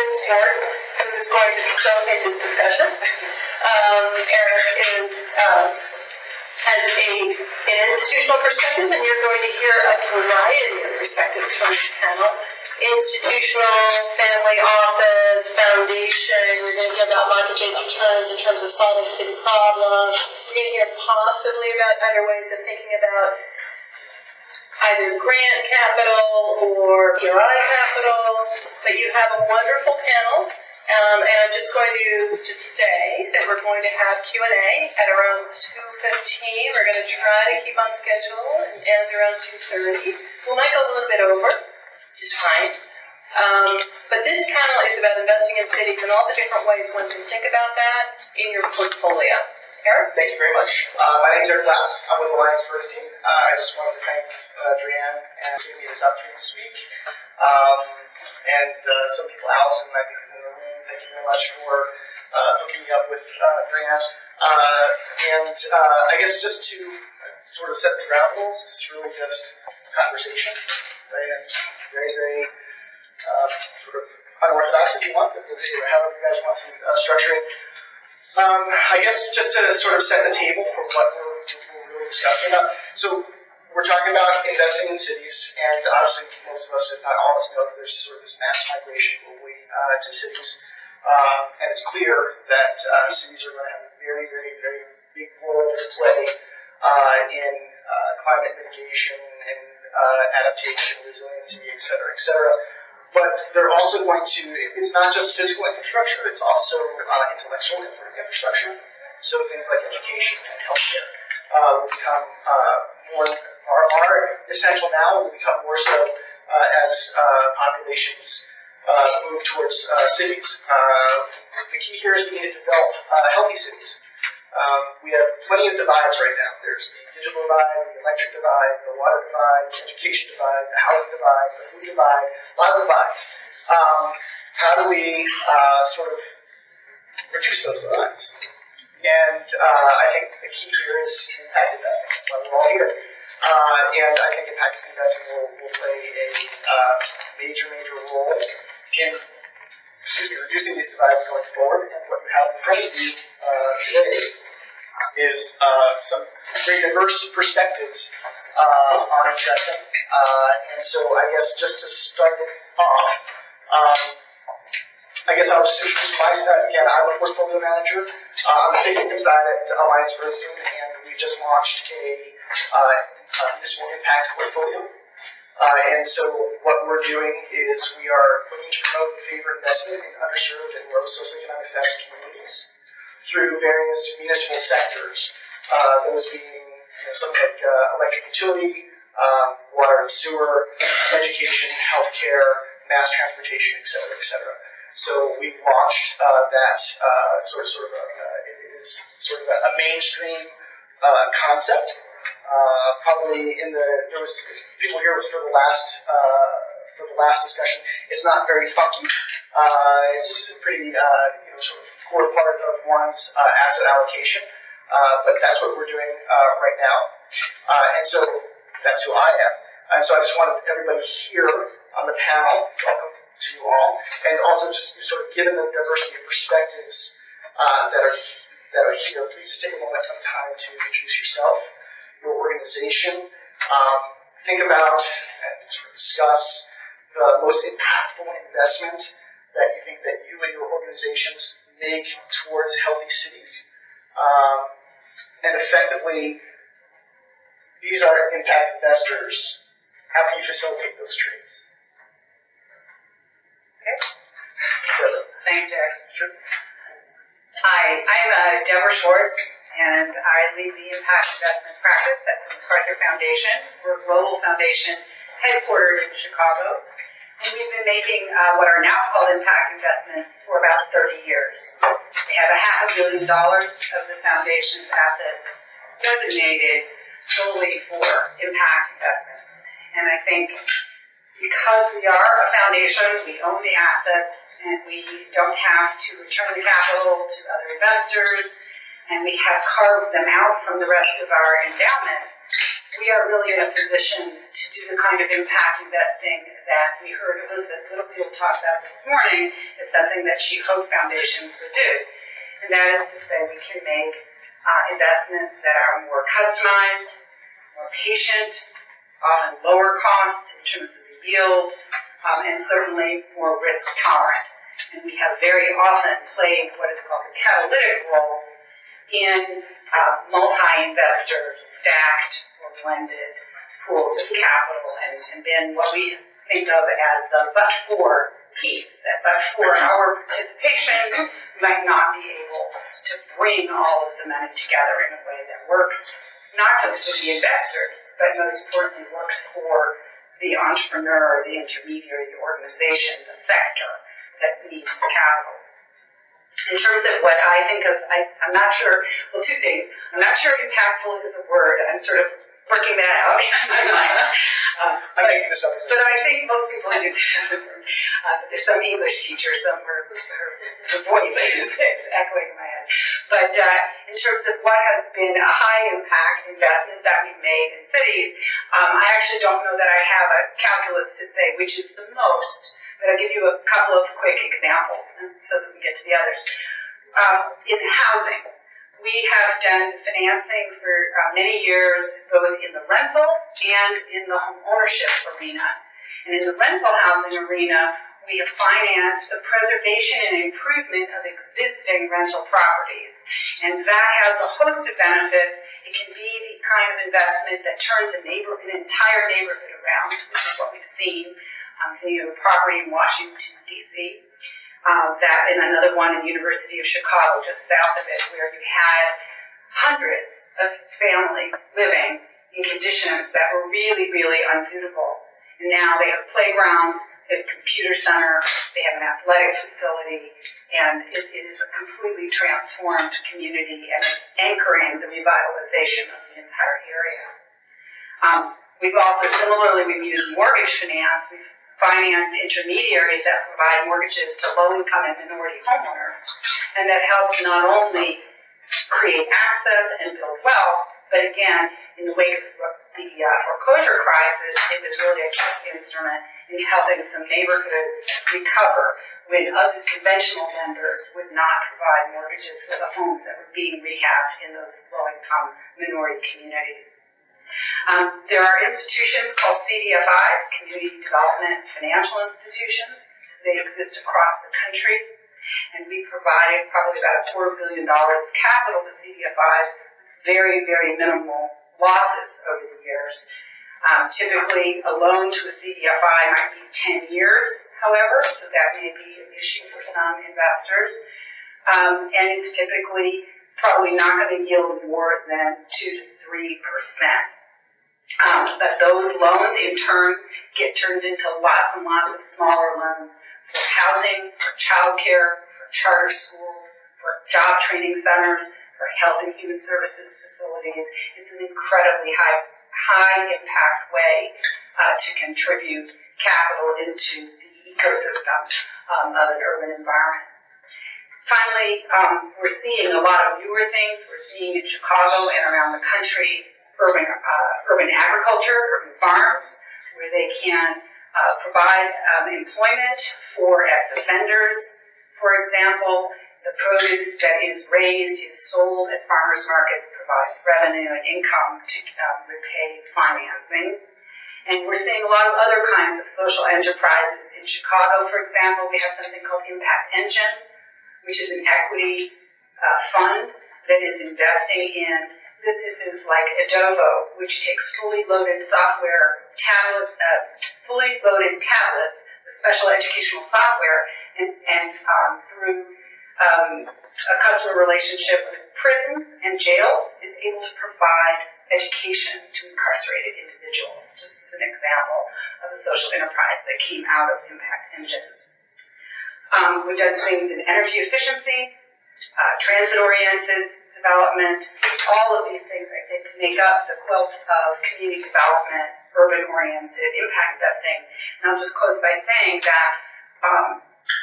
Sport, who is going to facilitate this discussion. Eric has an institutional perspective, and you're going to hear a variety of perspectives from this panel. Institutional, family office, foundation. We're going to hear about market-based returns in terms of solving city problems. We're going to hear possibly about other ways of thinking about either grant capital or PRI capital. But you have a wonderful panel. And I'm just going to say that we're going to have Q&A at around 2:15. We're going to try to keep on schedule and end around 2:30. We might go a little bit over, which is fine. But this panel is about investing in cities and all the different ways one can think about that in your portfolio. Eric? Thank you very much. My name is Eric Glass. I'm with Alliance First Team. I just wanted to thank Drianne and giving me this opportunity to speak. And some people, Allison, I think, is in the room. Thank you very much for hooking me up with Drianne. I guess just to sort of set the ground rules, it's really just a conversation, right? And very, very sort of unorthodox, if you want, but however you guys want to structure it. I guess just to sort of set the table for what we're really discussing about. So we're talking about investing in cities, and obviously most of us, if not all of us, know that there's sort of this mass migration globally to cities. And it's clear that cities are going to have a very, very, very big role to play in climate mitigation and adaptation, resiliency, et cetera, et cetera. But they're also going to, it's not just physical infrastructure, it's also intellectual infrastructure. So things like education and healthcare will become are essential now, will become more so as populations move towards cities. The key here is we need to develop healthy cities. We have plenty of divides right now. There's the digital divide, the electric divide, the water divide, the education divide, the housing divide, the food divide, a lot of divides. How do we sort of reduce those divides? And I think the key here is impact investing. That's why we're all here. And I think impact investing will play a major role in reducing these divides going forward. And what you have in front of you today is some very diverse perspectives on investing. And so I guess just to start off, I guess I'll just introduce my side again. I'm a portfolio manager on the fixed income side at Alliance First Team, and we just launched a municipal impact portfolio. And so what we're doing is we are looking to promote and favor investment in underserved and low socioeconomic status communities through various municipal sectors. Those being something like electric utility, water and sewer, education, healthcare, mass transportation, et cetera, et cetera. So we've launched that it is sort of a mainstream concept. Probably there was people here for the last discussion. It's not very funky. It's a pretty sort of core part of one's asset allocation. But that's what we're doing right now. And so that's who I am. And so I just wanted everybody here on the panel, welcome to you all, and also just sort of given the diversity of perspectives that are here, please just take a moment, some time to introduce yourself, your organization, think about and sort of discuss the most impactful investment that you think that you and your organizations make towards healthy cities. And effectively, these are impact investors. How can you facilitate those trades? Okay. Thanks, Eric. Sure. Hi, I'm Deborah Schwartz, and I lead the impact investment practice at the MacArthur Foundation. We're a global foundation headquartered in Chicago, and we've been making what are now called impact investments for about 30 years. We have $500 million of the foundation's assets designated solely for impact investments. And I think because we are a foundation, we own the assets, and we don't have to return the capital to other investors, and we have carved them out from the rest of our endowment, we are really in a position to do the kind of impact investing that we heard Elizabeth Littlefield talk about this morning is something that she hoped foundations would do. And that is to say we can make investments that are more customized, more patient, often lower cost in terms of the yield, and certainly more risk tolerant. And we have very often played what is called a catalytic role in multi-investor stacked or blended pools of capital and been what we think of as the but-for piece, that but for our participation might not be able to bring all of the money together in a way that works not just for the investors, but most importantly works for the entrepreneur, the intermediary, the organization, the sector that needs the capital. In terms of what I think of, I'm not sure, well, two things. I'm not sure impactful is a word. I'm sort of working that out in my mind. I'm making this up. But I think most people use it as a word. There's some English teacher somewhere, her voice is echoing in my head. But in terms of what has been a high impact investment that we've made in cities, I actually don't know that I have a calculus to say which is the most, but I'll give you a couple of quick examples so that we get to the others. In housing, we have done financing for many years, both in the rental and in the home ownership arena. And in the rental housing arena, we have financed the preservation and improvement of existing rental properties. And that has a host of benefits. It can be the kind of investment that turns an entire neighborhood around, which is what we've seen. You have a property in Washington, D.C., that and another one in the University of Chicago, just south of it, where you had hundreds of families living in conditions that were really, really unsuitable. And now they have playgrounds, they have a computer center, they have an athletic facility, and it is a completely transformed community, and it's anchoring the revitalization of the entire area. We've also, similarly, we've used mortgage finance. We've financed intermediaries that provide mortgages to low-income and minority homeowners, and that helps not only create access and build wealth, but again, in the wake of the foreclosure crisis, it was really a key instrument in helping some neighborhoods recover when other conventional lenders would not provide mortgages for the homes that were being rehabbed in those low-income minority communities. There are institutions called CDFIs, Community Development Financial Institutions. They exist across the country, and we provided probably about $4 billion of capital to CDFIs, very, very minimal losses over the years. Typically, a loan to a CDFI might be 10 years, however, so that may be an issue for some investors. And it's typically probably not going to yield more than 2 to 3%. But those loans, in turn, get turned into lots and lots of smaller loans for housing, for childcare, for charter schools, for job training centers, for health and human services facilities. It's an incredibly high impact way to contribute capital into the ecosystem of an urban environment. Finally, we're seeing a lot of newer things. We're seeing in Chicago and around the country urban agriculture, urban farms, where they can provide employment for ex-offenders. For example, the produce that is raised is sold at farmers markets, provides revenue and income to repay financing. And we're seeing a lot of other kinds of social enterprises. In Chicago, for example, we have something called Impact Engine, which is an equity fund that is investing in businesses like Adobo, which takes fully loaded tablets, with special educational software, and through a customer relationship with prisons and jails, is able to provide education to incarcerated individuals, just as an example of a social enterprise that came out of Impact Engine. We've done things in energy efficiency, transit-oriented development. All of these things, I think, make up the quilt of community development, urban-oriented impact investing. And I'll just close by saying that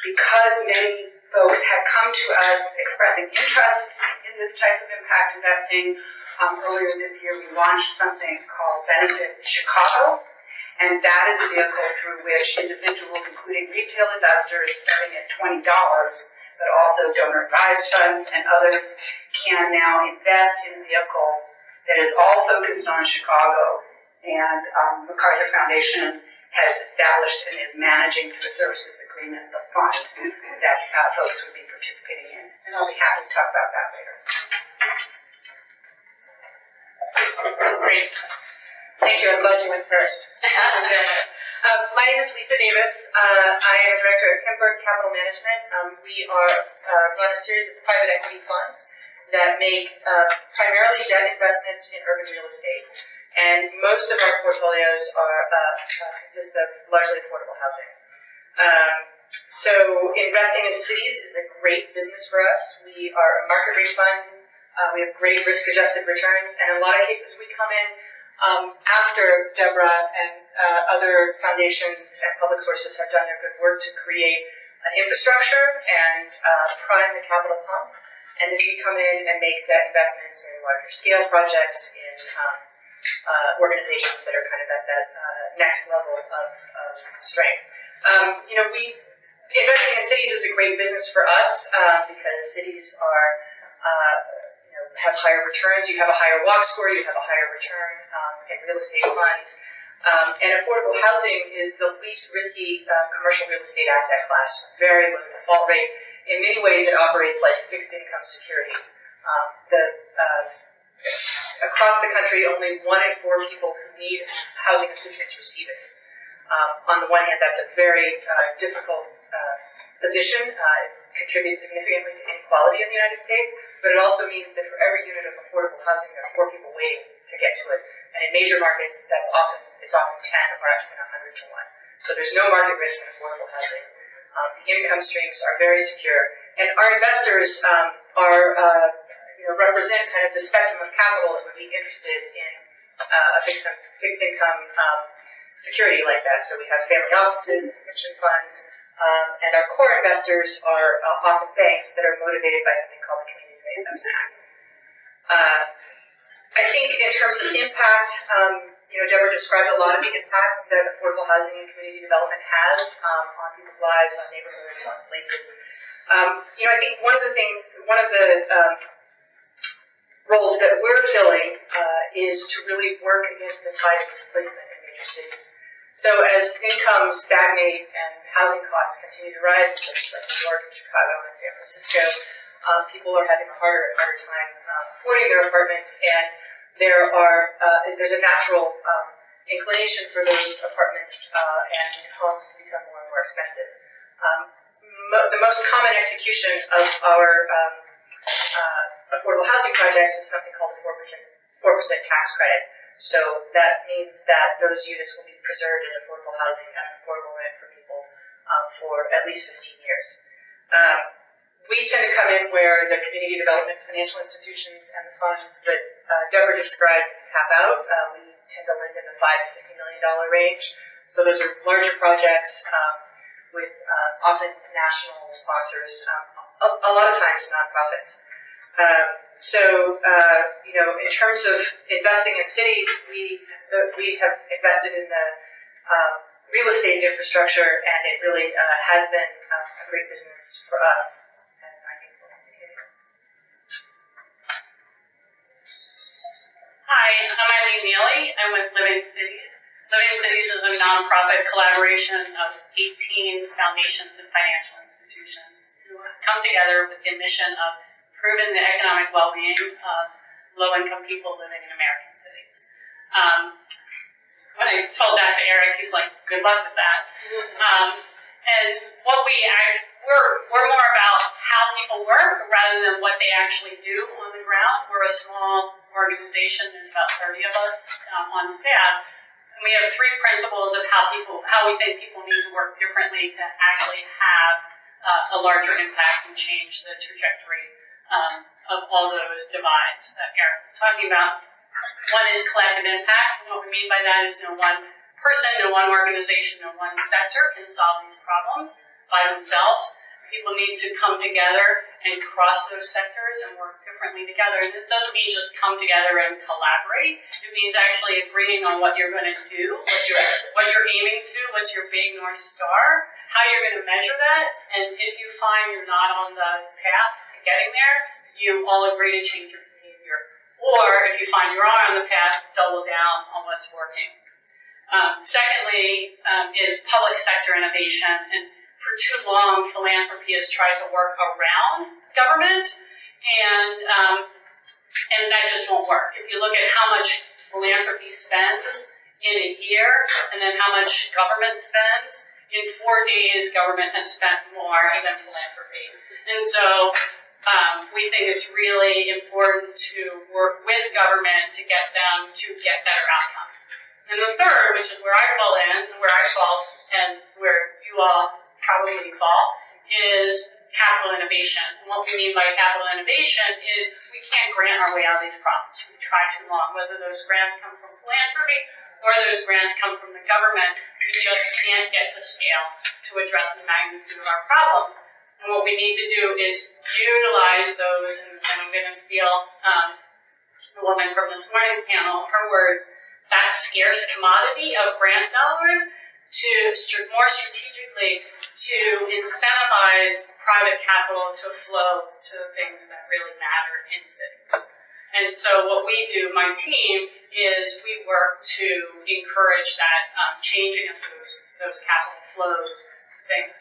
because many folks have come to us expressing interest in this type of impact investing, earlier this year we launched something called Benefit Chicago, and that is a vehicle through which individuals, including retail investors starting at $20, but also donor-advised funds and others, can now invest in a vehicle that is all focused on Chicago. And MacArthur Foundation has established and is managing through a services agreement the fund that folks would be participating in. And I'll be happy to talk about that later. Great. Thank you. I'm glad you went first. My name is Lisa Davis. I am a director at Kemper Capital Management. We run a series of private equity funds that make primarily debt investments in urban real estate. And most of our portfolios consist of largely affordable housing. So investing in cities is a great business for us. We are a market rate fund. We have great risk-adjusted returns, and in a lot of cases we come in after Deborah and other foundations and public sources have done their good work to create an infrastructure and prime the capital pump. And then we come in and make debt investments in larger scale projects in organizations that are kind of at that next level of strength. Investing in cities is a great business for us because cities are have higher returns. You have a higher walk score. You have a higher return in real estate funds. And affordable housing is the least risky commercial real estate asset class. Very low default rate. In many ways, it operates like fixed income security. Across the country, only 1 in 4 people who need housing assistance receive it. On the one hand, that's a very difficult position. It contributes significantly to inequality in the United States, but it also means that for every unit of affordable housing, there are 4 people waiting to get to it. And in major markets, it's often 10 or actually 100 to 1. So there's no market risk in affordable housing. The income streams are very secure, and our investors represent kind of the spectrum of capital that would be interested in a fixed income security like that. So we have family offices and pension funds, and our core investors are often banks that are motivated by something called the Community Investment Act. I think in terms of impact, Deborah described a lot of the impacts that affordable housing and community development has on people's lives, on neighborhoods, on places. I think one of the roles that we're filling is to really work against the tide of displacement in major cities. So as incomes stagnate and housing costs continue to rise in places like New York and Chicago and San Francisco, people are having a harder and harder time affording their apartments, and there's a natural inclination for those apartments and homes to become more and more expensive. The most common execution of our affordable housing projects is something called the 4% tax credit. So that means that those units will be preserved as affordable housing at an affordable rent for people for at least 15 years. We tend to come in where the community development financial institutions and the funds that Deborah described tap out. We tend to lend in the $5 to $50 million range. So those are larger projects with often national sponsors, a lot of times nonprofits. In terms of investing in cities, we have invested in the real estate infrastructure, and it really has been a great business for us. Hi, I'm Eileen Neely. I'm with Living Cities. Living Cities is a nonprofit collaboration of 18 foundations and financial institutions who come together with the mission of improving the economic well-being of low-income people living in American cities. When I told that to Eric, he's like, good luck with that. And we're more about how people work rather than what they actually do on the ground. We're a small organization. There's about 30 of us on staff. And we have 3 principles of how we think people need to work differently to actually have a larger impact and change the trajectory of all those divides that Eric was talking about. One is collective impact, and what we mean by that is no one person, no one organization, no one sector can solve these problems by themselves. people need to come together and cross those sectors and work differently together. And it doesn't mean just come together and collaborate. It means actually agreeing on what you're going to do, what you're aiming to, what's your big North Star, how you're going to measure that, and if you find you're not on the path to getting there, you all agree to change your behavior. Or if you find you are on the path, double down on what's working. Secondly, is public sector innovation. And for too long, philanthropy has tried to work around government, and that just won't work. If you look at how much philanthropy spends in a year, and then how much government spends, in 4 days, government has spent more than philanthropy. And so we think it's really important to work with government to get them to get better outcomes. And the third, which is where I fall in, and where I fall, and where you all probably fall, is capital innovation. And what we mean by capital innovation is we can't grant our way out of these problems. We've tried too long, whether those grants come from philanthropy or those grants come from the government. We just can't get to scale to address the magnitude of our problems. And what we need to do is utilize those, and I'm going to steal the woman from this morning's panel, her words, that scarce commodity of grant dollars to more strategically to incentivize private capital to flow to the things that really matter in cities. And so what we do, my team, is we work to encourage that changing of those capital flows things.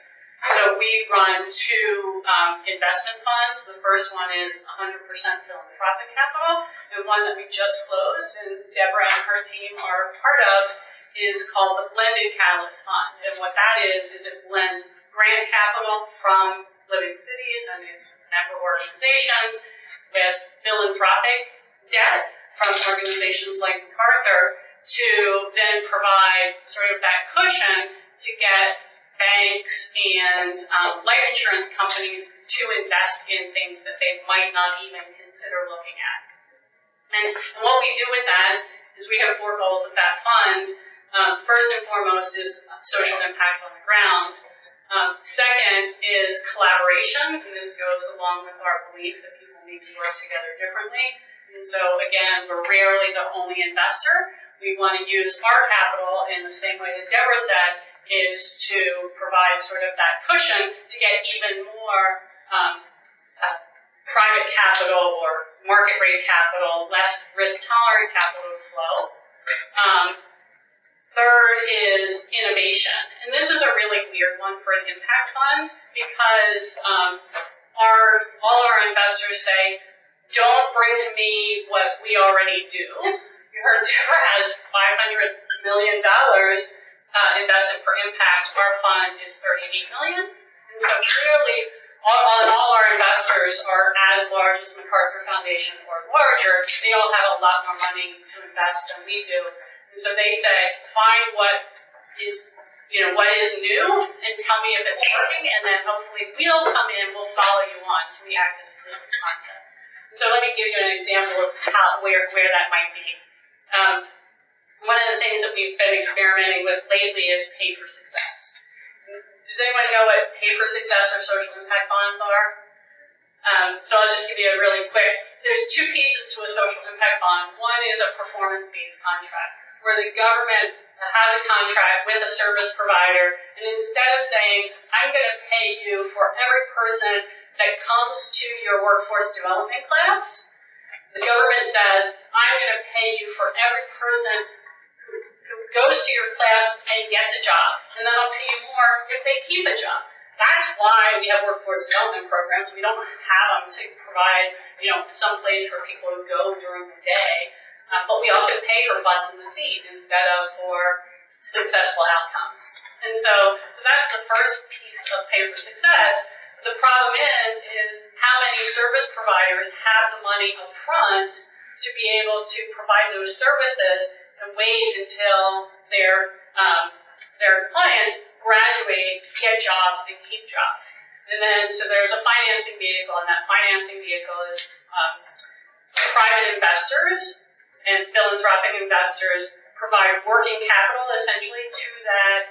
So we run two investment funds. The first one is 100% philanthropic capital, and one that we just closed, and Deborah and her team are part of, is called the Blended Catalyst Fund. And what that is it blends grant capital from living cities and its member organizations with philanthropic debt from organizations like MacArthur to then provide sort of that cushion to get banks and life insurance companies to invest in things that they might not even consider looking at. And what we do with that is we have 4 goals of that fund. First and foremost is social impact on the ground. Second is collaboration, and this goes along with our belief that people need to work together differently. And so, again, we're rarely the only investor. We want to use our capital in the same way that Deborah said, is to provide sort of that cushion to get even more private capital or market rate capital, less risk-tolerant capital flow. Third is innovation. And this is a really weird one for an impact fund because all our investors say, don't bring to me what we already do. You heard Deborah has $500 million invested for impact. Our fund is $38 million. And so clearly, all our investors are as large as MacArthur Foundation or larger. They all have a lot more money to invest than we do. And so they say, find what is new and tell me if it's working, and then hopefully we'll come in, we'll follow you on. So we act as a proof of concept. So let me give you an example of where that might be. One of the things that we've been experimenting with lately is pay for success. Does anyone know what pay for success or social impact bonds are? So I'll just give you a really quick. There's 2 pieces to a social impact bond. One is a performance-based contract, where the government has a contract with a service provider, and instead of saying, I'm going to pay you for every person that comes to your workforce development class, the government says, I'm going to pay you for every person who goes to your class and gets a job, and then I'll pay you more if they keep a job. That's why we have workforce development programs. We don't have them to provide, some place for people to go during the day. But we also pay for butts in the seat instead of for successful outcomes. And so that's the first piece of pay for success. The problem is how many service providers have the money up front to be able to provide those services and wait until their clients graduate, get jobs, and keep jobs. And then, so there's a financing vehicle, and that financing vehicle is private investors and philanthropic investors provide working capital essentially to that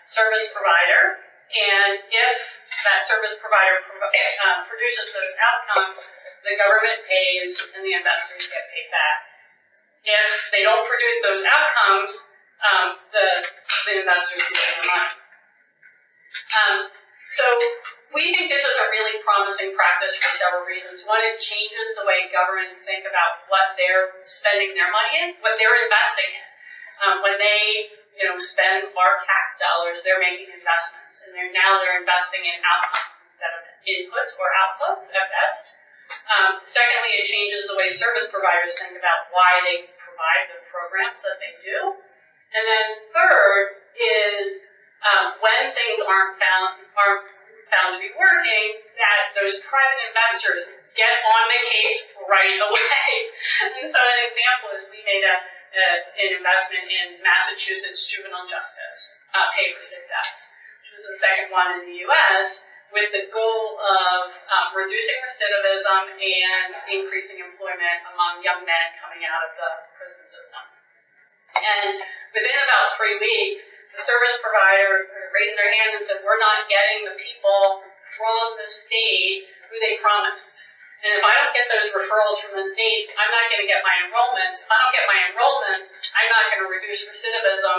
service provider. And if that service provider produces those outcomes, the government pays and the investors get paid back. If they don't produce those outcomes, the investors get their money. So we think this is a really promising practice for several reasons. One, it changes the way governments think about what they're spending their money in, what they're investing in. When they, spend our tax dollars, they're making investments, and they're investing in outcomes instead of inputs or outputs at best. Secondly, it changes the way service providers think about why they provide the programs that they do. And then third is when things aren't found to be working, that those private investors get on the case right away. And so an example is we made an investment in Massachusetts juvenile justice, Pay for Success, which was the second one in the U.S., with the goal of reducing recidivism and increasing employment among young men coming out of the prison system. And within about 3 weeks, the service provider raised their hand and said, we're not getting the people from the state who they promised. And if I don't get those referrals from the state, I'm not going to get my enrollments. If I don't get my enrollments, I'm not going to reduce recidivism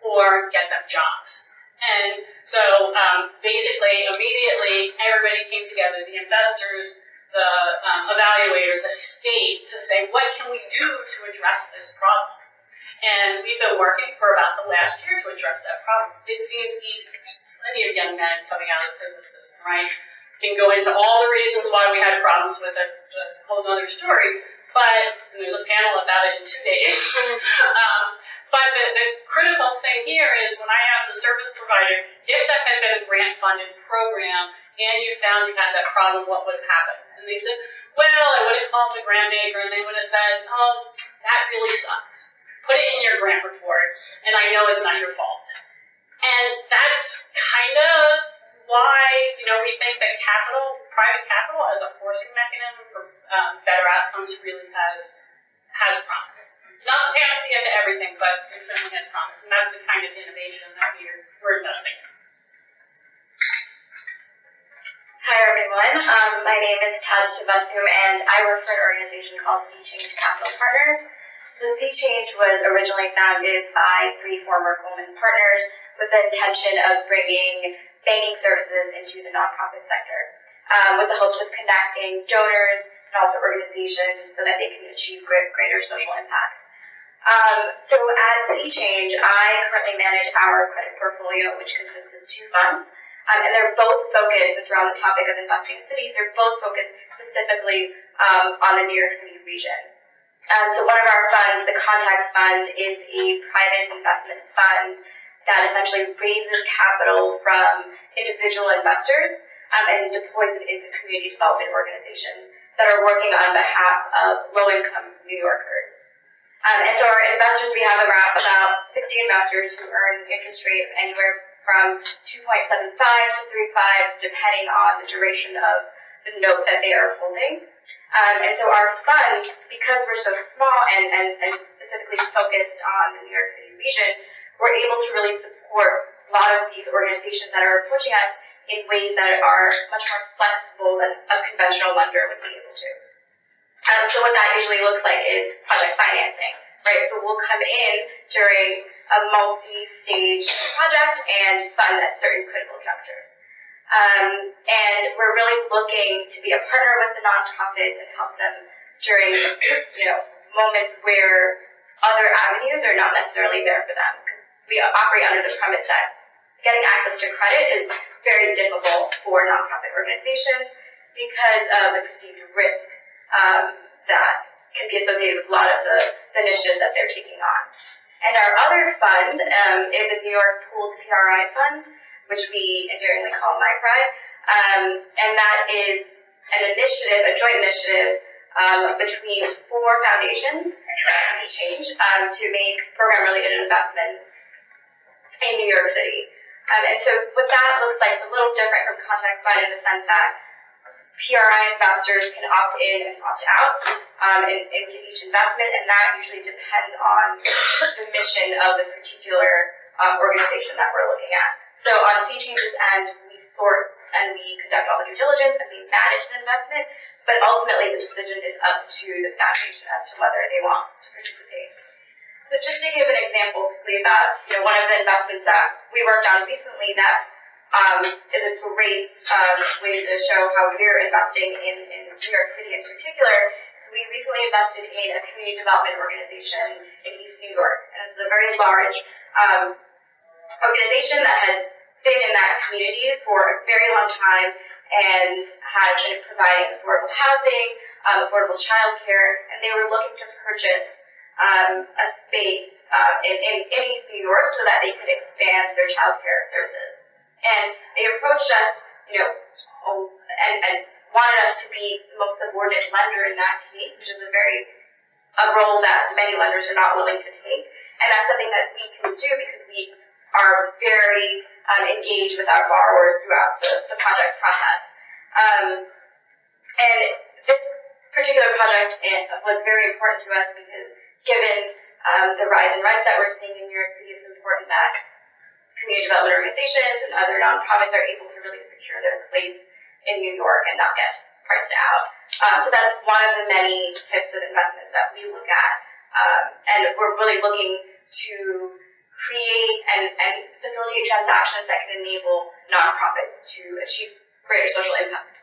or get them jobs. And so basically, immediately, everybody came together, the investors, the evaluator, the state, to say, what can we do to address this problem? And we've been working for about the last year to address that problem. It seems easy. There's plenty of young men coming out of the prison system, right? We can go into all the reasons why we had problems with it. It's a whole other story. And there's a panel about it in 2 days. But the critical thing here is when I asked the service provider, if that had been a grant-funded program and you found you had that problem, what would have happened? And they said, well, I would have called the grant maker and they would have said, oh, that really sucks. Put it in your grant report, and I know it's not your fault. And that's kind of why, we think that private capital as a forcing mechanism for better outcomes really has promise. Not the panacea to everything, but it certainly has promise, and that's the kind of innovation that we're investing in. Hi everyone, my name is Taj Symposium, and I work for an organization called Sea Change Capital Partners. So Sea Change was originally founded by 3 former Goldman partners with the intention of bringing banking services into the nonprofit sector, with the hopes of connecting donors and also organizations so that they can achieve greater social impact. So at Sea Change, I currently manage our credit portfolio, which consists of 2 funds, and they're both focused, it's around the topic of investing in cities, they're both focused specifically on the New York City region. So one of our funds, the Contact Fund, is a private investment fund that essentially raises capital from individual investors and deploys it into community development organizations that are working on behalf of low-income New Yorkers. And so our investors, we have about 60 investors who earn interest rate of anywhere from 2.75 to 3.5, depending on the duration of the note that they are holding. And so our fund, because we're so small and specifically focused on the New York City region, we're able to really support a lot of these organizations that are approaching us in ways that are much more flexible than a conventional lender would be able to. So what that usually looks like is project financing, right? So we'll come in during a multi-stage project and fund at certain critical junctures. And we're really looking to be a partner with the nonprofits and help them during, moments where other avenues are not necessarily there for them. Because we operate under the premise that getting access to credit is very difficult for nonprofit organizations because of the perceived risk that can be associated with a lot of the initiatives that they're taking on. And our other fund is the New York Pooled PRI Fund, which we endearingly call MyPri, and that is an initiative, a joint initiative between 4 foundations, Sea Change, to make program-related investments in New York City. And so what that looks like is a little different from Contact Fund in the sense that PRI investors can opt in and opt out into each investment, and that usually depends on the mission of the particular organization that we're looking at. So on Sea Change's end, we sort and we conduct all the due diligence and we manage the investment, but ultimately the decision is up to the foundation as to whether they want to participate. So just to give an example quickly about, one of the investments that we worked on recently that is a great way to show how we're investing in New York City in particular. We recently invested in a community development organization in East New York, and it's a very large organization that has been in that community for a very long time and has been providing affordable housing, affordable childcare, and they were looking to purchase a space in East New York so that they could expand their childcare services. And they approached us, and wanted us to be the most subordinate lender in that case, which is a role that many lenders are not willing to take. And that's something that we can do because we are very engaged with our borrowers throughout the project process. And this particular project was very important to us because given the rise in rents that we're seeing in New York City, it's important that community development organizations and other nonprofits are able to really secure their place in New York and not get priced out. So that's one of the many types of investments that we look at. And we're really looking to create and facilitate transactions that can enable nonprofits to achieve greater social impact.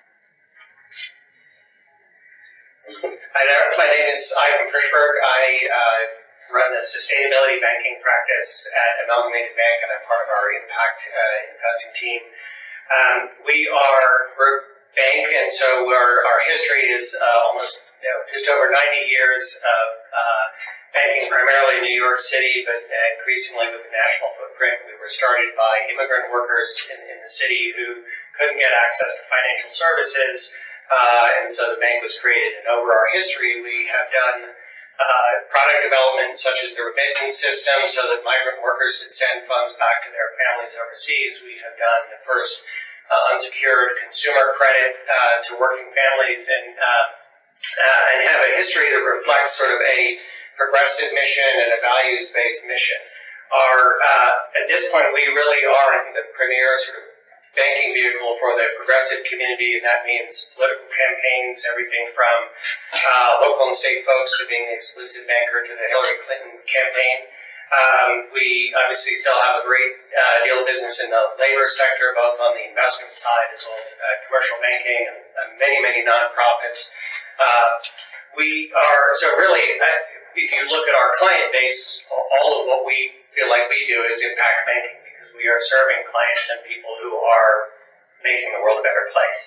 Hi there, my name is Ivan Frischberg. I run the sustainability banking practice at Amalgamated Bank, and I'm part of our impact investing team. We're a bank, and so our history is almost just over 90 years of banking primarily in New York City, but increasingly with a national footprint. We were started by immigrant workers in the city who couldn't get access to financial services, and so the bank was created. And over our history, we have done product development such as the remittance system so that migrant workers could send funds back to their families overseas. We have done the first unsecured consumer credit to working families, and have a history that reflects sort of a progressive mission and a values-based mission. At this point, we really are the premier sort of banking vehicle for the progressive community, and that means political campaigns, everything from local and state folks to being the exclusive banker to the Hillary Clinton campaign. We obviously still have a great deal of business in the labor sector, both on the investment side as well as commercial banking and many, many nonprofits. So really, if you look at our client base, all of what we feel like we do is impact banking, because we are serving clients and people who are making the world a better place.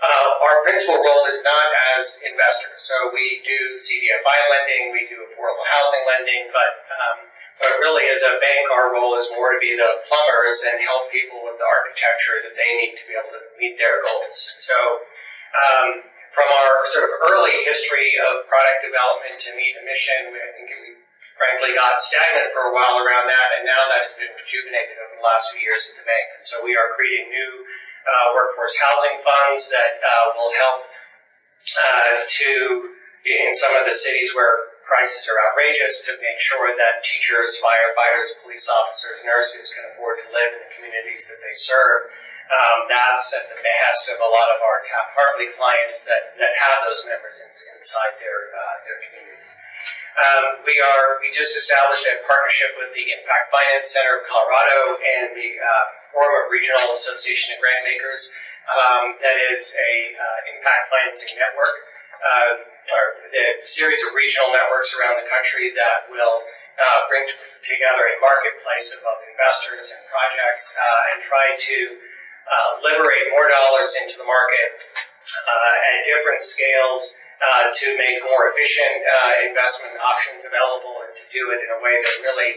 Our principal role is not as investors. So we do CDFI lending, we do affordable housing lending, but really as a bank, our role is more to be the plumbers and help people with the architecture that they need to be able to meet their goals. So from our sort of early history of product development to meet a mission, I think we frankly got stagnant for a while around that, and now that has been rejuvenated over the last few years at the bank. And so we are creating new workforce housing funds that will help in some of the cities where prices are outrageous, to make sure that teachers, firefighters, police officers, nurses can afford to live in the communities that they serve. That's at the behest of a lot of our Taft-Hartley clients that have those members inside their communities. We just established a partnership with the Impact Finance Center of Colorado and the Forum of Regional Association of Grantmakers. That is a impact financing network, a series of regional networks around the country that will bring together a marketplace of both investors and projects and try to liberate more dollars into the market at different scales to make more efficient investment options available, and to do it in a way that really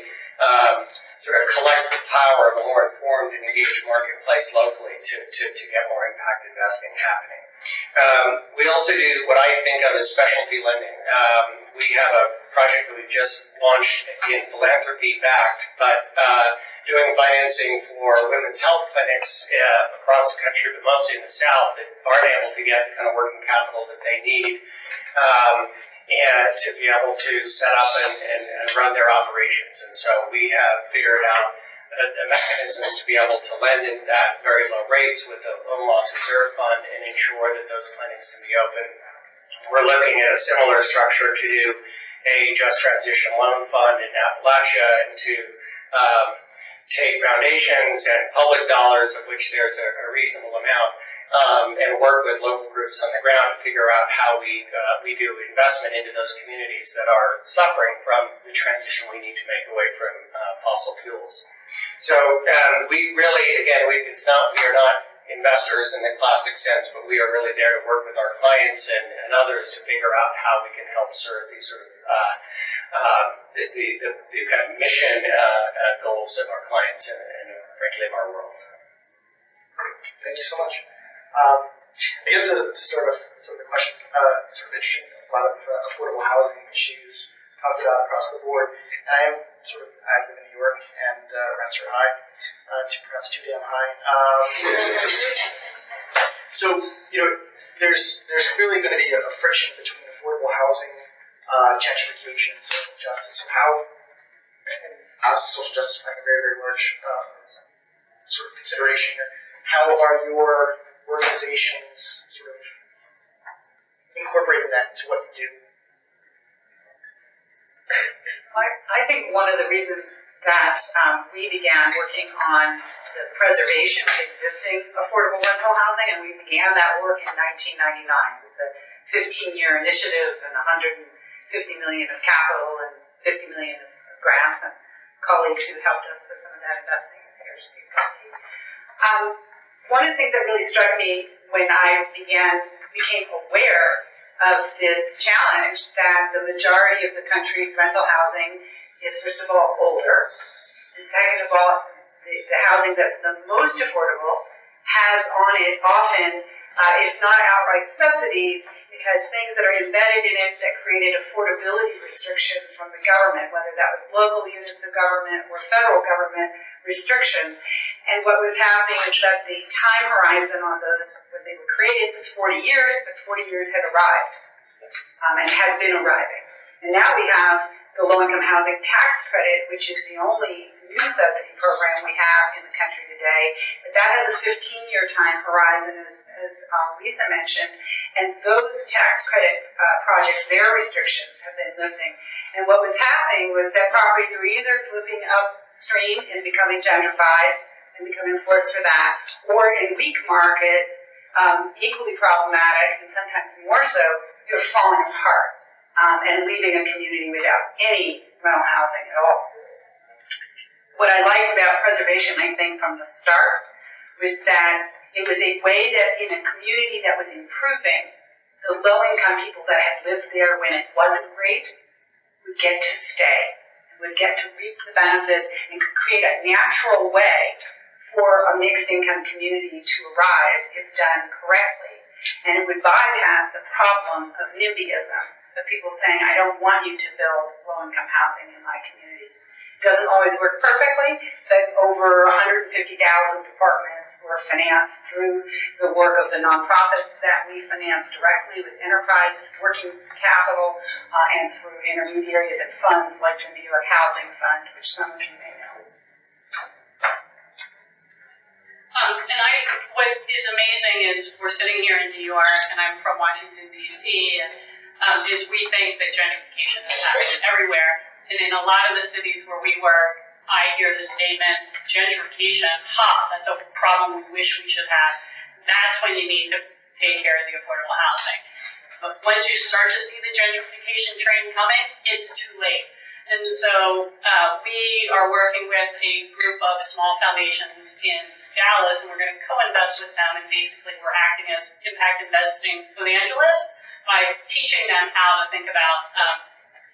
sort of collects the power of a more informed and engaged marketplace locally to get more impact investing happening. We also do what I think of as specialty lending. We have a project that we just launched in philanthropy backed, but doing financing for women's health clinics across the country, but mostly in the South, that aren't able to get the kind of working capital that they need and to be able to set up and run their operations. And so we have figured out the mechanisms to be able to lend in at very low rates with a loan loss reserve fund and ensure that those clinics can be open. We're looking at a similar structure to do a just transition loan fund in Appalachia and to take foundations and public dollars, of which there's a reasonable amount, and work with local groups on the ground to figure out how we do investment into those communities that are suffering from the transition we need to make away from fossil fuels. So we really, again, we are not investors in the classic sense, but we are really there to work with our clients and others to figure out how we can help serve these sort of the kind of mission goals of our clients and frankly of our world. Thank you so much. I guess sort of some of the questions sort of interesting. A lot of affordable housing issues talked about across the board. And I am sort of active in New York, and rents are high, perhaps too damn high. So there's clearly going to be a friction between affordable housing, gentrification, social justice. So how, and obviously social justice is like a very, very large sort of consideration here. How are your organizations sort of incorporating that into what you do? I think one of the reasons that we began working on the preservation of existing affordable rental housing, and we began that work in 1999. It was a 15-year initiative and $150 million of capital and $50 million of grants, and colleagues who helped us with some of that investing here, Steve Coffey. One of the things that really struck me when I became aware of this challenge that the majority of the country's rental housing is, first of all, older, and second of all, the housing that's the most affordable has on it often, if not outright subsidies, it has things that are embedded in it that created affordability restrictions from the government, whether that was local units of government or federal government restrictions. And what was happening is that the time horizon on those, when they were created, was 40 years, but 40 years had arrived, and has been arriving. And now we have the low-income housing tax credit, which is the only new subsidy program we have in the country today. But that has a 15-year time horizon, as Lisa mentioned, and those tax credit projects, their restrictions have been lifting. And what was happening was that properties were either flipping upstream and becoming gentrified and becoming forced for that, or in weak markets, equally problematic and sometimes more so, they're falling apart and leaving a community without any rental housing at all. What I liked about preservation, I think, from the start, was that it was a way that in a community that was improving, the low-income people that had lived there when it wasn't great would get to stay, would get to reap the benefits, and could create a natural way for a mixed-income community to arise if done correctly. And it would bypass the problem of NIMBYism, of people saying, I don't want you to build low-income housing in my community. It doesn't always work perfectly, but over 150,000 apartments were financed through the work of the nonprofits that we finance directly with enterprise working capital and through intermediaries and funds like the New York Housing Fund, which some of you may know. What is amazing is we're sitting here in New York, and I'm from Washington, D.C., and is we think that gentrification is happening everywhere. And in a lot of the cities where we work, I hear the statement, gentrification, that's a problem we wish we should have. That's when you need to take care of the affordable housing. But once you start to see the gentrification train coming, it's too late. And so we are working with a group of small foundations in Dallas, and we're going to co-invest with them, and basically we're acting as impact investing evangelists by teaching them how to think about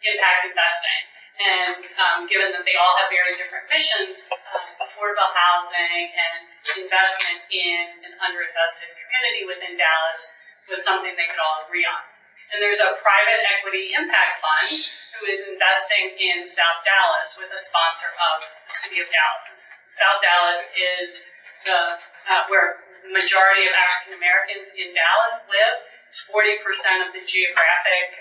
impact investing. And given that they all have very different missions, affordable housing and investment in an underinvested community within Dallas was something they could all agree on. And there's a private equity impact fund who is investing in South Dallas with a sponsor of the city of Dallas. South Dallas is where the majority of African Americans in Dallas live. It's 40% of the geographic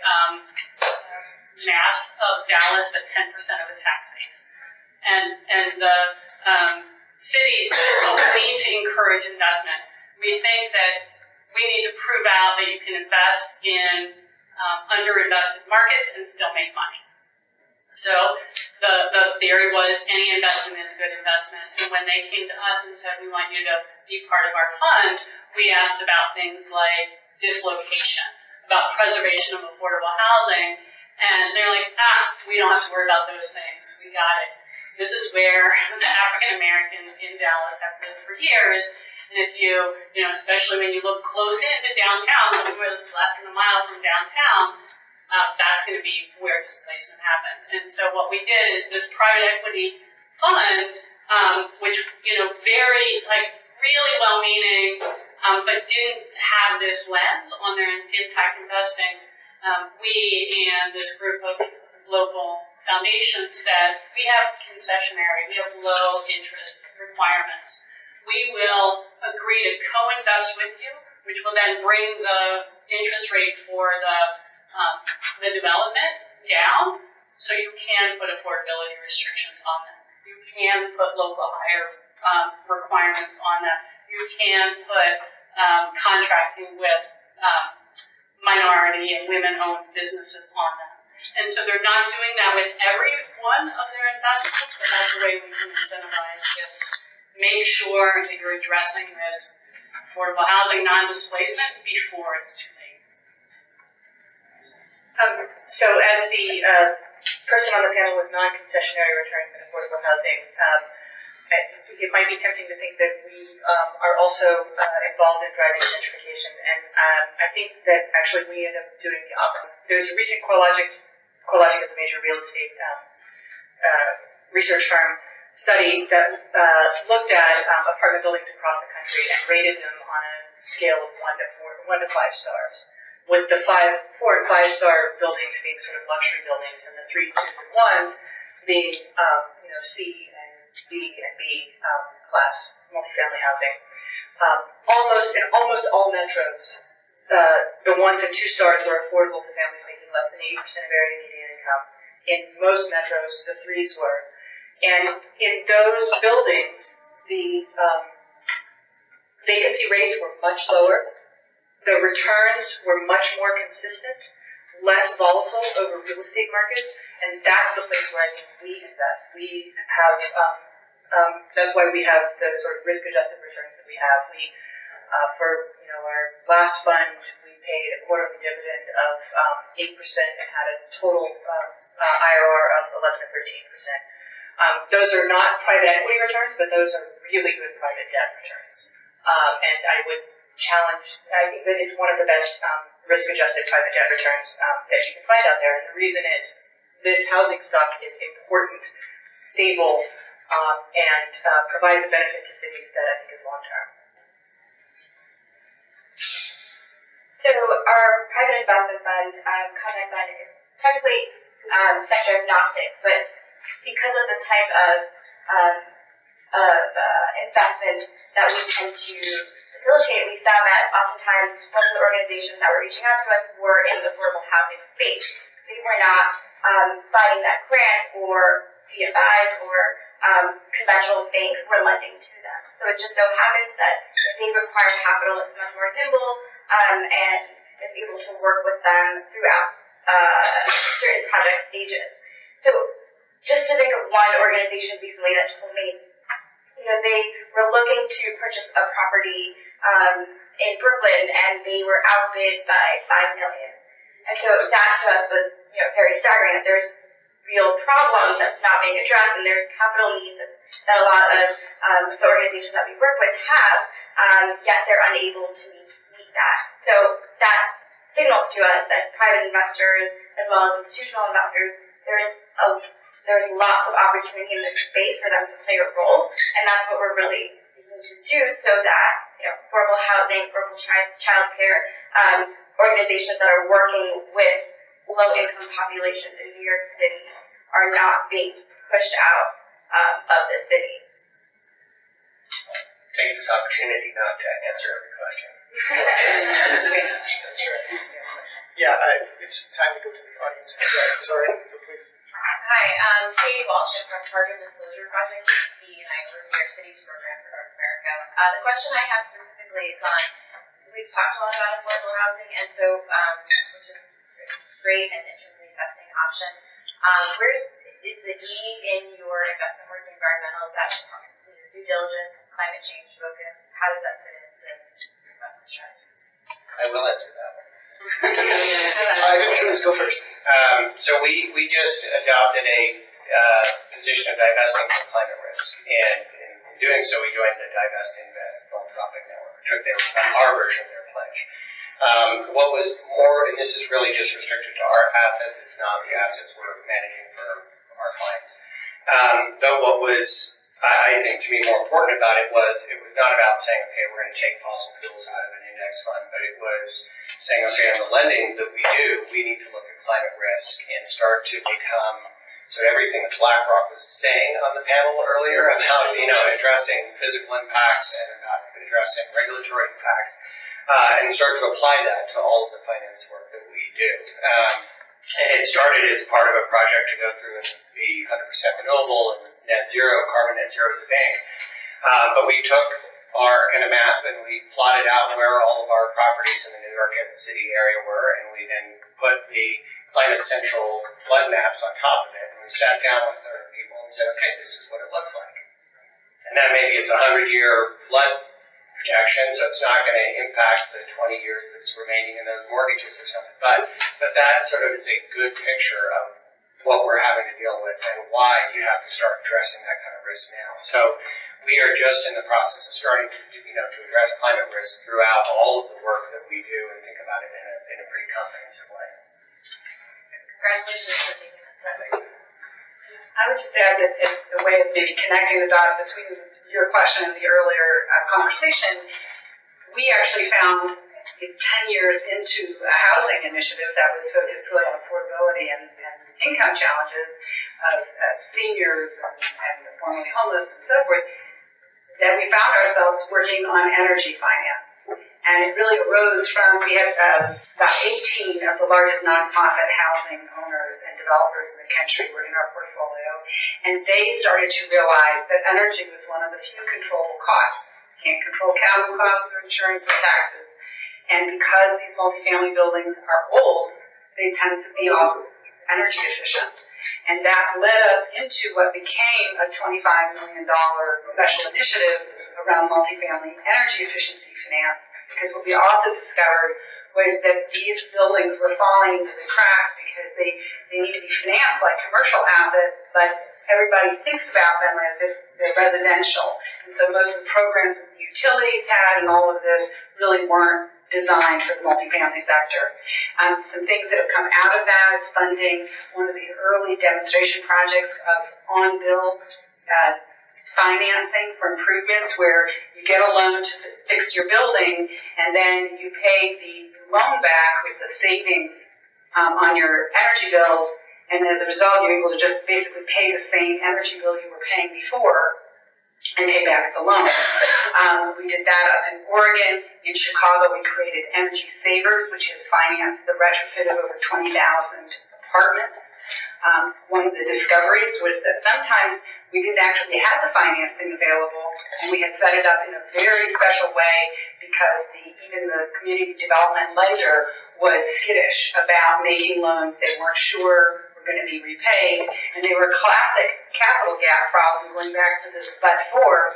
mass of Dallas, but 10% of the tax base. And the cities need to encourage investment. We think that we need to prove out that you can invest in underinvested markets and still make money. So the theory was any investment is good investment. And when they came to us and said, we want you to be part of our fund, we asked about things like dislocation, about preservation of affordable housing. And they're like, we don't have to worry about those things. We got it. This is where the African Americans in Dallas have lived for years. And if you especially when you look close into downtown, somewhere that's less than a mile from downtown, that's going to be where displacement happened. And so what we did is this private equity fund, which, very, really well-meaning, but didn't have this lens on their impact investing. We and this group of local foundations said, we have concessionary, we have low interest requirements. We will agree to co-invest with you, which will then bring the interest rate for the development down, so you can put affordability restrictions on them. You can put local hire requirements on them. You can put contracting with minority and women-owned businesses on them. And so they're not doing that with every one of their investments, but that's the way we can incentivize this. Make sure that you're addressing this affordable housing non-displacement before it's too late. So as the person on the panel with non-concessionary returns and affordable housing, it might be tempting to think that we are also involved in driving gentrification, and I think that actually we end up doing the opposite. There's a recent CoreLogic is a major real estate research firm study that looked at apartment buildings across the country and rated them on a scale of 1 to 5 stars, with the 4 and 5 star buildings being sort of luxury buildings, and the 3, 2s, and 1s being C and B and B class multifamily housing. In almost all metros, the 1s and 2 stars were affordable to families making less than 80% of area median income. In most metros, the 3s were. And in those buildings, the vacancy rates were much lower. The returns were much more consistent, less volatile over real estate markets, and that's the place where I think we invest. We have, that's why we have the sort of risk-adjusted returns that we have. We, for our last fund, we paid a quarterly dividend of 8% and had a total IRR of 11 to 13%. Those are not private equity returns, but those are really good private debt returns. And I would I think that it's one of the best risk-adjusted private debt returns that you can find out there. And the reason is this housing stock is important, stable, and provides a benefit to cities that I think is long-term. So our private investment fund, Contact Fund, is technically sector agnostic, but because of the type of investment that we tend to facilitate, we found that oftentimes most of the organizations that were reaching out to us were in the affordable housing space. They were not finding that grant or CFIs or conventional banks were lending to them. So it just so happens that they require capital that's much more nimble and is able to work with them throughout certain project stages. So just to think of one organization recently that told me, they were looking to purchase a property in Brooklyn, and they were outbid by $5 million. And so that to us was very staggering, that there's real problem that's not being addressed, and there's capital needs that a lot of the organizations that we work with have, yet they're unable to meet that. So that signals to us that private investors, as well as institutional investors, there's lots of opportunity in this space for them to play a role, and that's what we're really seeking to do, so that affordable housing, affordable child care organizations that are working with low-income populations in New York City are not being pushed out of the city. Take this opportunity not to answer every question. That's right. Yeah, it's time to go to the audience. Sorry, so please. Hi, Katie Walsh. I'm from Target Disclosure project VP, and I oversee our city's program for North America. The question I have specifically is on, we've talked a lot about affordable housing, and so, which is great and in terms of the investing option. Is the E in your investment work in environmental, is that due diligence, climate change focus? How does that fit into your investment strategy? I will answer that one. Let's go first. So we just adopted a position of divesting from climate risk, and in doing so, we joined the Divest Invest philanthropic network, took our version of their pledge. What was more, and this is really just restricted to our assets, it's not the assets we're managing for our clients. But what was, I think, to me more important about it was not about saying, okay, we're going to take fossil fuels out of an index fund, but it was saying, okay, on the lending that we do, we need to look at climate risk and start to become, so everything that BlackRock was saying on the panel earlier about, addressing physical impacts and about addressing regulatory impacts, and start to apply that to all of the finance work that we do. And it started as part of a project to go through and be 100% renewable and net zero, carbon net zero as a bank. But we took our kind of map and we plotted out where all of our properties in the New York and the city area were, and we then put the Climate Central flood maps on top of it, and we sat down with our people and said, okay, this is what it looks like. And then maybe it's a 100-year flood projection, so it's not going to impact the 20 years that's remaining in those mortgages or something. But that sort of is a good picture of what we're having to deal with and why you have to start addressing that kind of risk now. So we are just in the process of starting to address climate risk throughout all of the work that we do and think about it in a pretty comprehensive way. Congratulations for taking that step. I would just add that it's a way of maybe connecting the dots between your question and the earlier conversation. We actually found 10 years into a housing initiative that was focused really on affordability and income challenges of seniors and the formerly homeless and so forth, that we found ourselves working on energy finance. And it really arose from, we had about 18 of the largest nonprofit housing owners and developers in the country were in our portfolio, and they started to realize that energy was one of the few controllable costs. Can't control capital costs or insurance or taxes. And because these multifamily buildings are old, they tend to be also energy efficient. And that led us into what became a $25 million special initiative around multifamily energy efficiency finance. Because what we also discovered was that these buildings were falling into the cracks because they need to be financed like commercial assets, but everybody thinks about them as if they're residential. And so most of the programs that the utilities had and all of this really weren't designed for the multifamily sector. Some things that have come out of that is funding one of the early demonstration projects of on-bill financing for improvements where you get a loan to fix your building and then you pay the loan back with the savings on your energy bills, and as a result you're able to just basically pay the same energy bill you were paying before and pay back the loan. We did that up in Oregon. In Chicago we created Energy Savers, which has financed the retrofit of over 20,000 apartments. One of the discoveries was that sometimes we didn't actually have the financing available, and we had set it up in a very special way because even the community development lender was skittish about making loans they weren't sure were going to be repaid, and they were a classic capital gap problem going back to this but-for,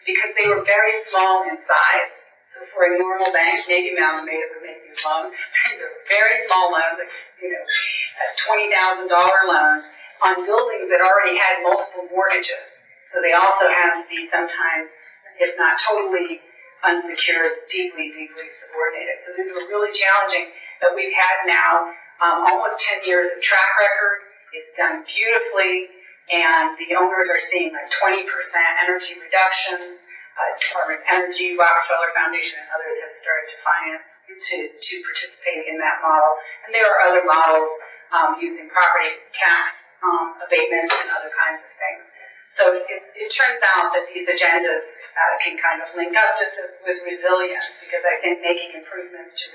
because they were very small in size. So for a normal bank, maybe Mountain would make these loans. These are very small loans, like, $20,000 loans on buildings that already had multiple mortgages. So they also have to be sometimes, if not totally unsecured, deeply, deeply subordinated. So these were really challenging, but we've had now almost 10 years of track record. It's done beautifully, and the owners are seeing like 20% energy reductions. Department of Energy, Rockefeller Foundation, and others have started to finance to participate in that model. And there are other models using property tax abatements and other kinds of things. So it turns out that these agendas can kind of link up just with resilience, because I think making improvements to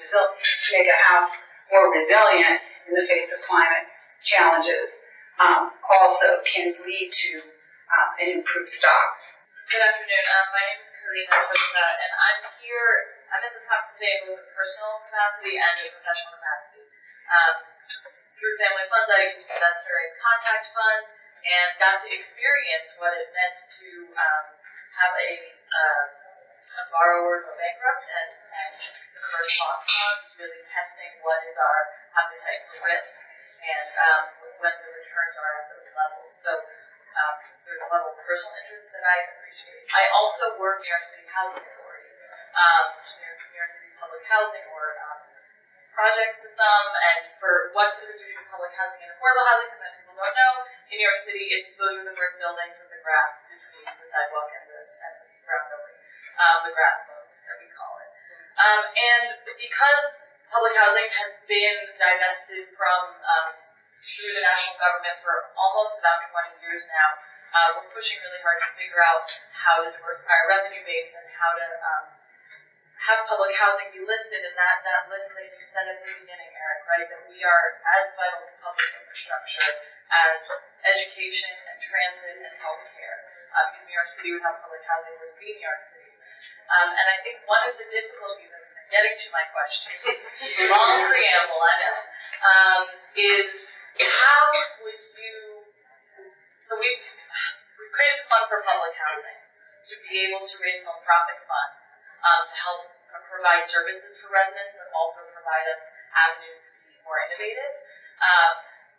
make a house more resilient in the face of climate challenges also can lead to and improve stock. Good afternoon. My name is Karina Sosa, and I'm in this conference today in both a personal capacity and a professional capacity. Through family funds, I used to invest in a contact fund and got to experience what it meant to have a borrower go bankrupt, and the first thought was really testing what is our appetite for risk and when the returns are at those levels. So there's a level of personal interest that I appreciate. I also work near City Housing Authority, near City Public Housing or projects to some, and for what cities do for public housing and affordable housing, sometimes people don't know. In New York City, it's those are the brick buildings with the grass between the sidewalk and the ground building, the grass moats that we call it. And because public housing has been divested from through the national government for almost about 20 years now, we're pushing really hard to figure out how to diversify our revenue base and how to have public housing be listed in that list that you said at the beginning, Eric, right? That we are as vital to public infrastructure as education and transit and healthcare. Because New York City without public housing would be New York City. And I think one of the difficulties in getting to my question, long preamble, I know, is how would you, so we've created a fund for public housing to be able to raise nonprofit funds to help provide services for residents, but also provide us avenues to be more innovative.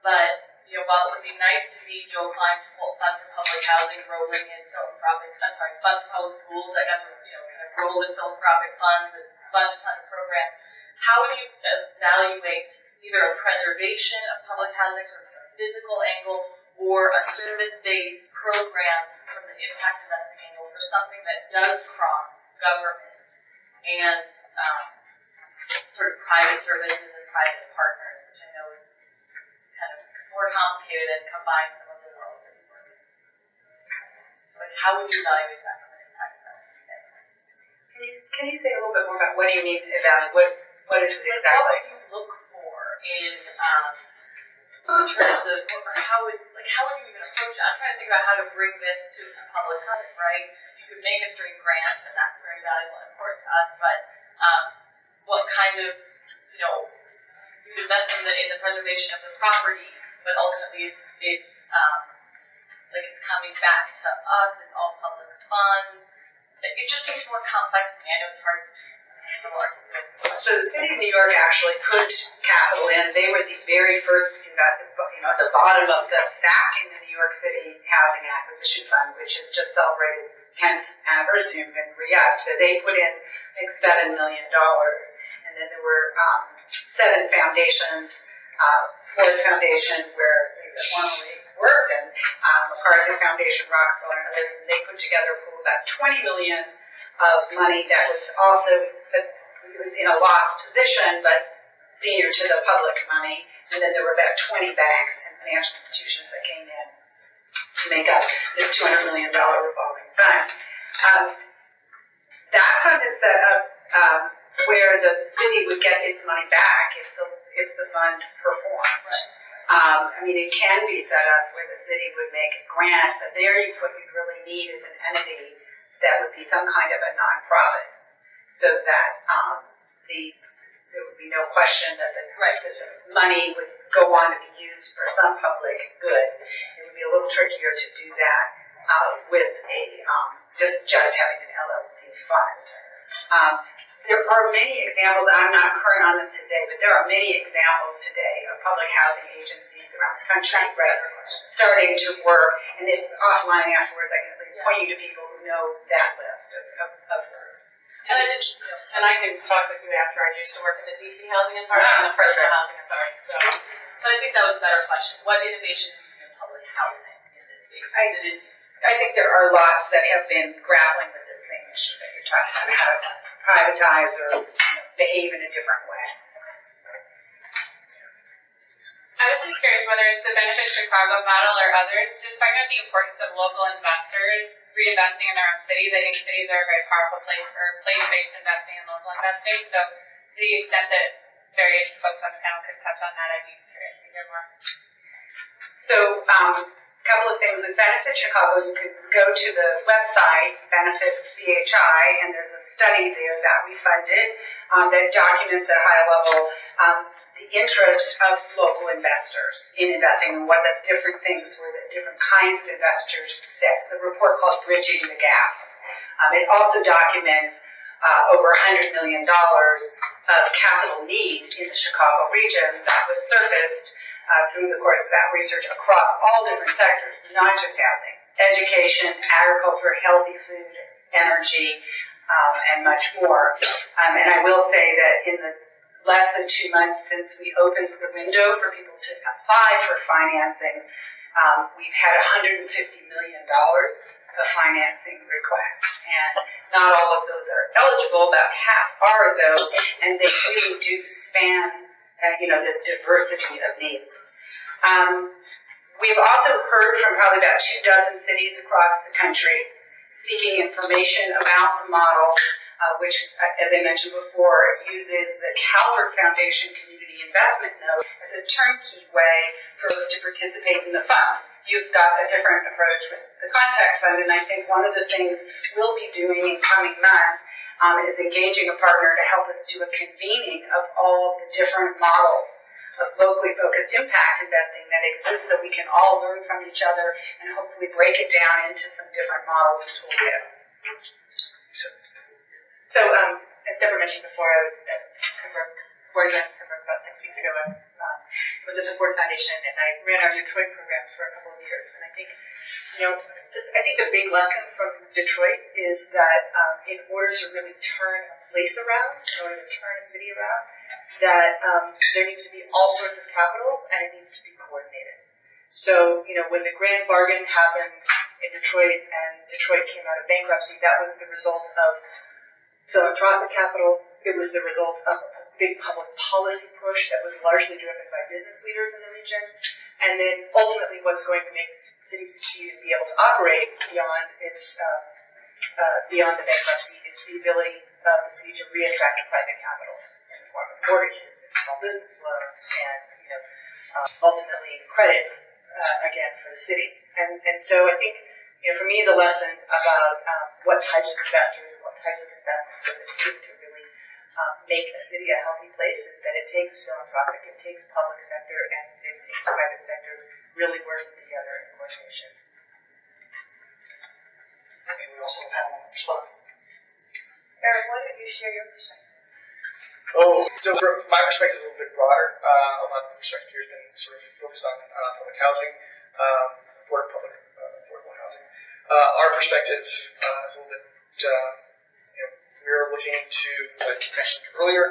But while it would be nice to be Joe Klein's full fund for public housing rolling in philanthropic, fund for public schools, I got to kind of roll in philanthropic funds and fund a ton of programs. How would you evaluate either a preservation of public housing from a physical angle or a service-based program from the impact investing angle for something that does cross government and sort of private services and private partners, which I know is kind of more complicated and combines some of the worlds that you work in. So how would you evaluate that from an impact investing standpoint? Can you say a little bit more about what do you mean evaluate? What is it exactly? What would you look for in terms of, or how would you even approach it? I'm trying to think about how to bring this to public housing, right? You could make a straight grant, and that's very valuable and important to us, but what kind of, you'd invest in the preservation of the property, but ultimately it's coming back to us, it's all public funds. It just seems more complex to me. I know it's hard to So the city of New York actually put capital in. They were the very first invested, at the bottom of the stack in the New York City Housing Acquisition Fund, which has just celebrated its 10th anniversary and been re-upped. So they put in, I think, $7 million. And then there were 7 foundations, Ford Foundation, where they formerly worked, and MacArthur Foundation, Rockefeller, and others, and they put together a pool of about $20 million of money that was also, it was in a lost position, but senior to the public money. And then there were about 20 banks and financial institutions that came in to make up this $200 million revolving fund. That fund is set up where the city would get its money back if the fund performed. It can be set up where the city would make a grant, but what you'd really need is an entity that would be some kind of a nonprofit, so that there would be no question that the money would go on to be used for some public good. It would be a little trickier to do that with a just having an LLC fund. There are many examples, I'm not current on them today, but there are many examples today of public housing agencies around the country starting to work, and if offline afterwards I can at least point you to people who know that list of groups. And I can talk with you after. I used to work at the DC Housing Authority and the Fresno Housing Authority. So I think that was a better question. What innovation do you see in public housing in this space? I think there are lots that have been grappling with this same issue that you're talking about, how to privatize or behave in a different way. I was just curious whether it's the Benefit Chicago model or others, just talking about the importance of local investors reinvesting in their own cities. I think cities are a very powerful place for place-based investing and local investing. So to the extent that various folks on the panel could touch on that, I'd be curious to hear more. So A couple of things with Benefit Chicago, you could go to the website, Benefit CHI, and there's a study there that we funded that documents at a high level the interest of local investors in investing and what the different things were that different kinds of investors said. The report called Bridging the Gap. It also documents over $100 million of capital need in the Chicago region that was surfaced through the course of that research across all different sectors, not just housing, education, agriculture, healthy food, energy, and much more. And I will say that in the less than 2 months since we opened the window for people to apply for financing, we've had $150 million of financing requests. And not all of those are eligible, about half are though, and they really do span, this diversity of needs. We've also heard from probably about 24 cities across the country seeking information about the model, which, as I mentioned before, uses the Calvert Foundation Community Investment Note as a turnkey way for us to participate in the fund. You've got a different approach with the Contact Fund, and I think one of the things we'll be doing in coming months is engaging a partner to help us do a convening of all the different models of locally focused impact investing that exists so we can all learn from each other and hopefully break it down into some different models and toolkits. So, as Deborah mentioned before, I was at Pembroke about 6 weeks ago. I was at the Ford Foundation, and I ran our Detroit programs for a couple of years. And I think, I think the big lesson from Detroit is that in order to really turn a place around, in order to turn a city around, that there needs to be all sorts of capital, and it needs to be coordinated. So, when the grand bargain happened in Detroit, and Detroit came out of bankruptcy, that was the result of philanthropic capital. It was the result of a big public policy push that was largely driven by business leaders in the region. And then ultimately what's going to make the city succeed and be able to operate beyond its beyond the bankruptcy is the ability of the city to reattract private capital in the form of mortgages and small business loans and ultimately credit again for the city. And so I think for me the lesson about what types of investors and what types of investments does it take to really make a city a healthy place is that it takes philanthropic, it takes public sector, and it takes private sector really working together in coordination. Maybe we also have one respond. Eric, why don't you share your perspective? So from my perspective is a little bit broader. A lot of the perspective here has been sort of focused on public housing, affordable housing. Our perspective is a little bit, we're looking to, like you mentioned earlier,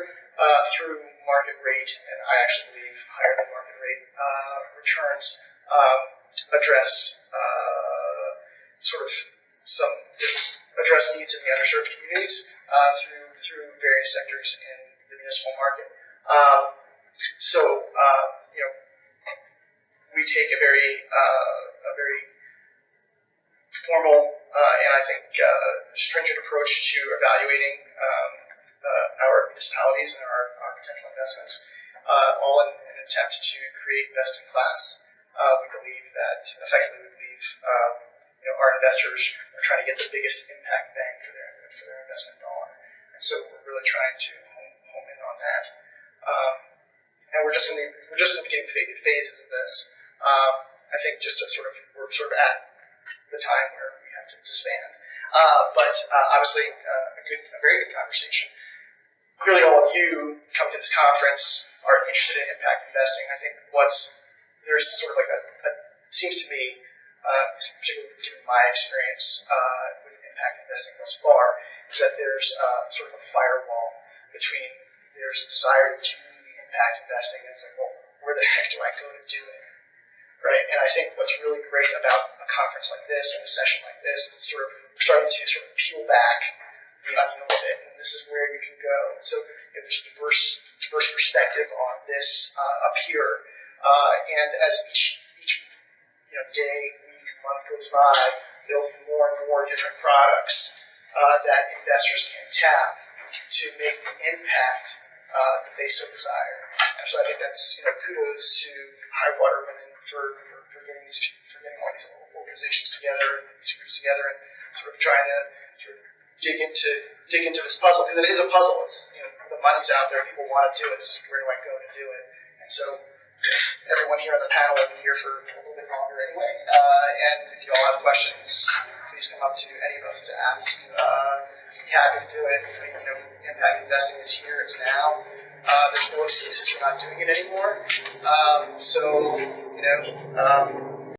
through market rate, and I actually believe higher than market rate returns, address address needs in the underserved communities through various sectors in the municipal market. We take a very formal and I think stringent approach to evaluating our municipalities and our potential investments, all in an attempt to create best in class. We believe that our investors are trying to get the biggest impact bang for their investment dollar, and so we're really trying to home in on that. And we're just in the beginning phases of this. I think we're sort of at the time where we have to disband. But obviously, a very good conversation. Clearly, all of you coming to this conference are interested in impact investing. I think there's sort of like it seems to me, particularly given my experience with impact investing thus far, is that there's sort of a firewall between there's a desire to do the impact investing, and it's like, well, where the heck do I go to do it? Right? And I think what's really great about a conference like this and a session like this is sort of starting to sort of peel back the onion of it, and this is where you can go. So there's diverse perspective on this up here, and as each day, week, month goes by, there'll be more and more different products that investors can tap to make the impact that they so desire. And so I think that's kudos to High Water Women for getting all these organizations together and these groups together and sort of trying to sort of dig into this puzzle, because it is a puzzle. It's, you know, the money's out there, people want to do it. It's just, where do I go to do it? And so everyone here on the panel will be here for a little bit longer anyway. And if you all have questions, please come up to any of us to ask. We'd be happy to do it. I mean, you know, impact investing is here, it's now. There's no excuses for not doing it anymore. So, you know,